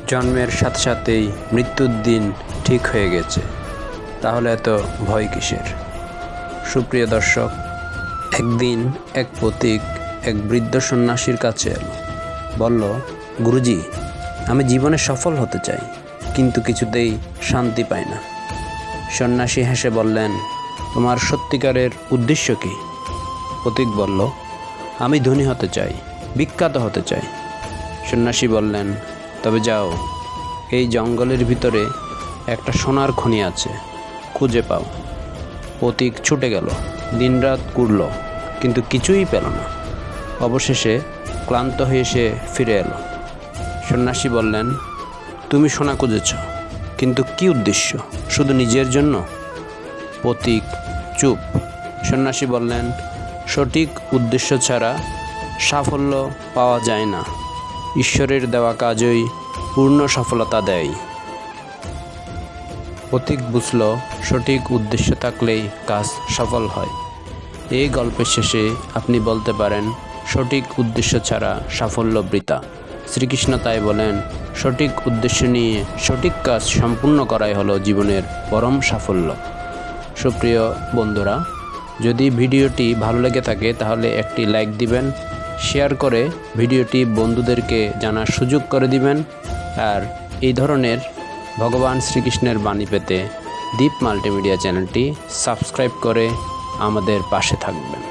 জন্মের সাথে সাথেই মৃত্যুর দিন ঠিক হয়ে গেছে, তাহলে এত ভয় কিসের? সুপ্রিয় দর্শক, একদিন এক পথিক এক বৃদ্ধ সন্ন্যাসীর কাছে এলো। বলল, গুরুজি, আমি জীবনে সফল হতে চাই, কিন্তু কিছুতেই শান্তি পাই না। সন্ন্যাসী হেসে বললেন, তোমার সত্যিকারের উদ্দেশ্য কী? পথিক বলল, আমি ধনী হতে চাই, বিখ্যাত হতে চাই। সন্ন্যাসী বললেন, তবে যাও, এই জঙ্গলের ভিতরে একটা সোনার খনি আছে, খুঁজে পাও। পথিক ছুটে গেল, দিনরাত ঘুরল, কিন্তু কিছুই পেল না। অবশেষে ক্লান্ত হয়ে সে ফিরে এলো। সন্ন্যাসী বললেন, তুমি সোনা খুঁজেছ, কিন্তু কী উদ্দেশ্য? শুধু নিজের জন্য? পথিক চুপ। সন্ন্যাসী বললেন, সঠিক উদ্দেশ্য ছাড়া সাফল্য পাওয়া যায় না। ঈশ্বরের দেওয়া কাজই পূর্ণ সফলতা দেয়। পথিক বুঝল, সঠিক উদ্দেশ্য থাকলেই কাজ সফল হয়। এই গল্পের শেষে আপনি বলতে পারেন, সঠিক উদ্দেশ্য ছাড়া সাফল্য বৃথা। শ্রীকৃষ্ণ তাই বলেন, সঠিক উদ্দেশ্য নিয়ে সঠিক কাজ সম্পূর্ণ করাই হলো জীবনের পরম সাফল্য। সুপ্রিয় বন্ধুরা, যদি ভিডিওটি ভালো লেগে থাকে তাহলে একটি লাইক দিবেন, শেয়ার করে ভিডিওটি বন্ধুদেরকে জানার সুযোগ করে দিবেন। আর এই ধরনের ভগবান শ্রীকৃষ্ণের বাণী পেতে দীপ মাল্টিমিডিয়া চ্যানেলটি সাবস্ক্রাইব করে আমাদের পাশে থাকবেন।